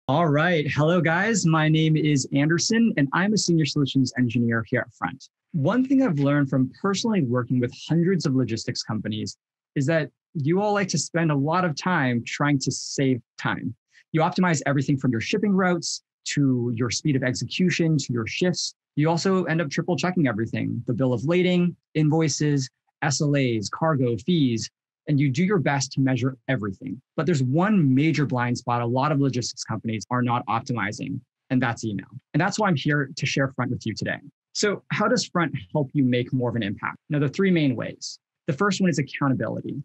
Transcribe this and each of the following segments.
All right. Hello, guys. My name is Anderson, and I'm a senior solutions engineer here at Front. One thing I've learned from personally working with hundreds of logistics companies is that you all like to spend a lot of time trying to save time. You optimize everything from your shipping routes to your speed of execution to your shifts. You also end up triple checking everything, the bill of lading, invoices, SLAs, cargo, fees, and you do your best to measure everything. But there's one major blind spot a lot of logistics companies are not optimizing, and that's email. And that's why I'm here to share Front with you today. So how does Front help you make more of an impact? Now, there are three main ways. The first one is accountability,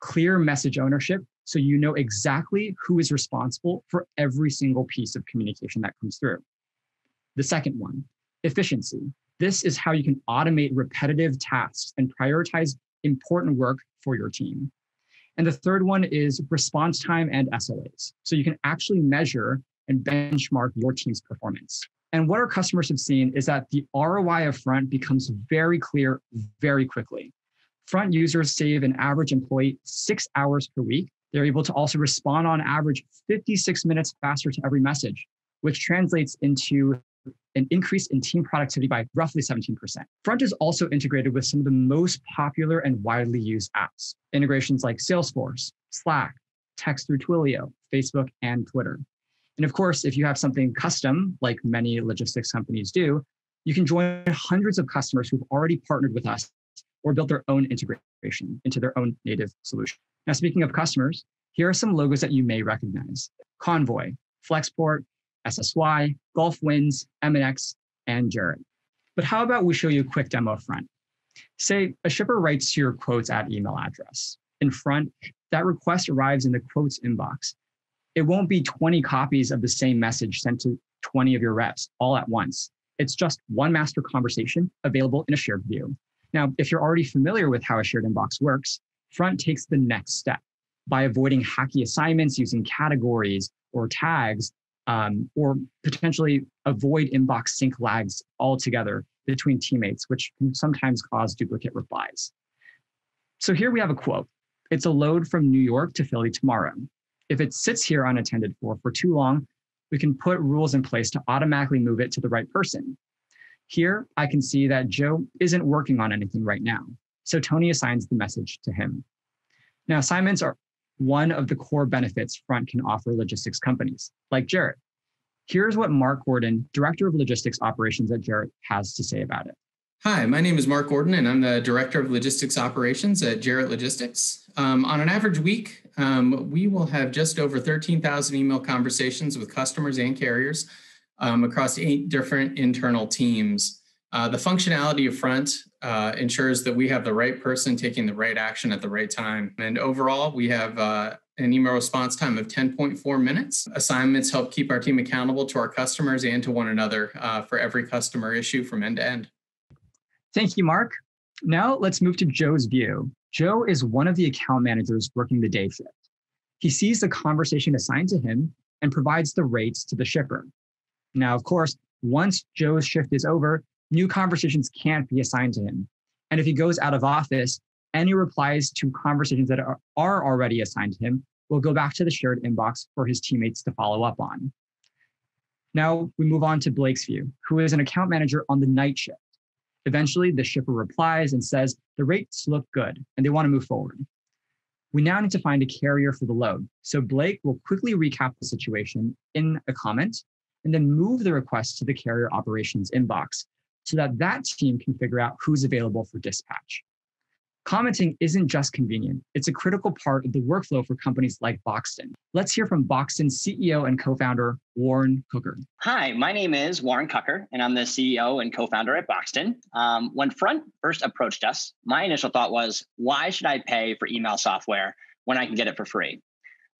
clear message ownership, so you know exactly who is responsible for every single piece of communication that comes through. The second one, efficiency. This is how you can automate repetitive tasks and prioritize important work for your team. And the third one is response time and SLAs. So you can actually measure and benchmark your team's performance. And what our customers have seen is that the ROI of Front becomes very clear very quickly. Front users save an average employee 6 hours per week. They're able to also respond on average 56 minutes faster to every message, which translates into an increase in team productivity by roughly 17%. Front is also integrated with some of the most popular and widely used apps. Integrations like Salesforce, Slack, text through Twilio, Facebook, and Twitter. And of course, if you have something custom, like many logistics companies do, you can join hundreds of customers who've already partnered with us or built their own integration into their own native solution. Now, speaking of customers, here are some logos that you may recognize: Convoy, Flexport, SSY, Gulf Winds, MNX, and Jarrett. But how about we show you a quick demo of Front? Say a shipper writes your quotes at email address. In Front, that request arrives in the quotes inbox. It won't be 20 copies of the same message sent to 20 of your reps all at once. It's just one master conversation available in a shared view. Now, if you're already familiar with how a shared inbox works, Front takes the next step by avoiding hacky assignments using categories or tags, or potentially avoid inbox sync lags altogether between teammates, which can sometimes cause duplicate replies. So here we have a quote. It's a load from New York to Philly tomorrow. If it sits here unattended for too long, we can put rules in place to automatically move it to the right person. Here, I can see that Joe isn't working on anything right now, so Tony assigns the message to him. Now, assignments are one of the core benefits Front can offer logistics companies, like Jarrett. Here's what Mark Gordon, Director of Logistics Operations at Jarrett, has to say about it. Hi, my name is Mark Gordon, and I'm the Director of Logistics Operations at Jarrett Logistics. On an average week, we will have just over 13,000 email conversations with customers and carriers across 8 different internal teams. The functionality of Front ensures that we have the right person taking the right action at the right time. And overall, we have an email response time of 10.4 minutes. Assignments help keep our team accountable to our customers and to one another for every customer issue from end to end. Thank you, Mark. Now let's move to Joe's view. Joe is one of the account managers working the day shift. He sees the conversation assigned to him and provides the rates to the shipper. Now, of course, once Joe's shift is over, new conversations can't be assigned to him. And if he goes out of office, any replies to conversations that are already assigned to him will go back to the shared inbox for his teammates to follow up on. Now we move on to Blake's view, who is an account manager on the night shift. Eventually, the shipper replies and says the rates look good and they want to move forward. We now need to find a carrier for the load. So Blake will quickly recap the situation in a comment and then move the request to the carrier operations inbox so that that team can figure out who's available for dispatch. Commenting isn't just convenient. It's a critical part of the workflow for companies like Boxton. Let's hear from Boxton's CEO and co-founder, Warren Cooker. Hi, my name is Warren Cooker, and I'm the CEO and co-founder at Boxton. When Front first approached us, my initial thought was, why should I pay for email software when I can get it for free?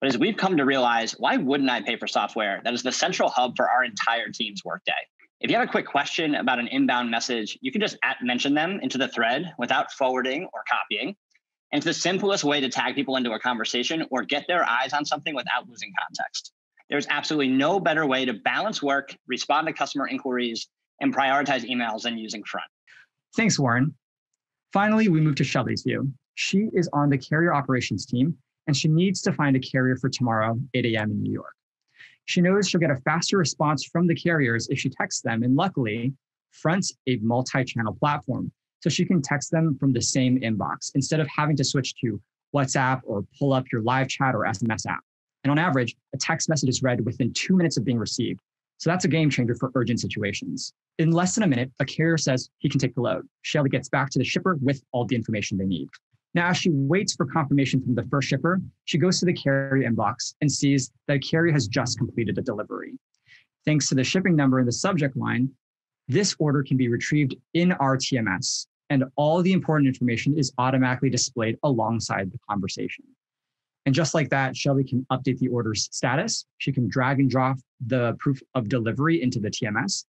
But as we've come to realize, why wouldn't I pay for software that is the central hub for our entire team's workday? If you have a quick question about an inbound message, you can just mention them into the thread without forwarding or copying. And it's the simplest way to tag people into a conversation or get their eyes on something without losing context. There's absolutely no better way to balance work, respond to customer inquiries, and prioritize emails than using Front. Thanks, Warren. Finally, we move to Shelly's view. She is on the carrier operations team, and she needs to find a carrier for tomorrow, 8 a.m. in New York. She knows she'll get a faster response from the carriers if she texts them. And luckily, Front's a multi-channel platform, so she can text them from the same inbox instead of having to switch to WhatsApp or pull up your live chat or SMS app. And on average, a text message is read within 2 minutes of being received. So that's a game changer for urgent situations. In less than a minute, a carrier says he can take the load. Shelly gets back to the shipper with all the information they need. Now, as she waits for confirmation from the first shipper, she goes to the carrier inbox and sees that a carrier has just completed a delivery. Thanks to the shipping number in the subject line, this order can be retrieved in our TMS, and all the important information is automatically displayed alongside the conversation. And just like that, Shelly can update the order's status. She can drag and drop the proof of delivery into the TMS.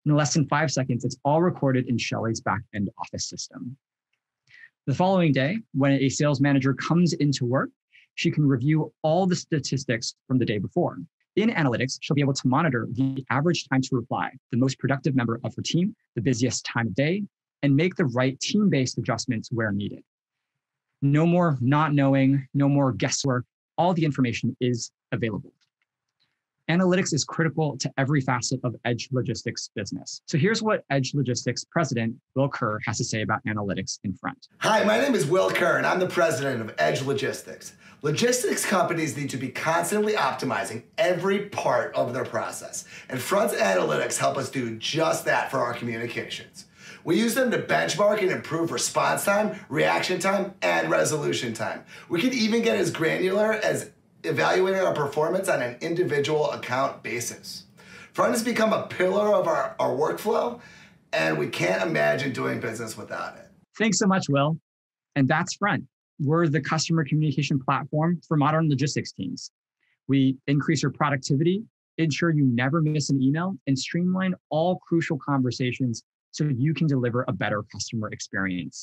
In less than 5 seconds, it's all recorded in Shelly's back-end office system. The following day, when a sales manager comes into work, she can review all the statistics from the day before. In analytics, she'll be able to monitor the average time to reply, the most productive member of her team, the busiest time of day, and make the right team-based adjustments where needed. No more not knowing, no more guesswork. All the information is available. Analytics is critical to every facet of Edge Logistics business. So here's what Edge Logistics President Will Kerr has to say about analytics in Front. Hi, my name is Will Kerr, and I'm the president of Edge Logistics. Logistics companies need to be constantly optimizing every part of their process, and Front's analytics help us do just that for our communications. We use them to benchmark and improve response time, reaction time, and resolution time. We can even get as granular as evaluating our performance on an individual account basis. Front has become a pillar of our workflow, and we can't imagine doing business without it. Thanks so much, Will. And that's Front. We're the customer communication platform for modern logistics teams. We increase your productivity, ensure you never miss an email, and streamline all crucial conversations so you can deliver a better customer experience.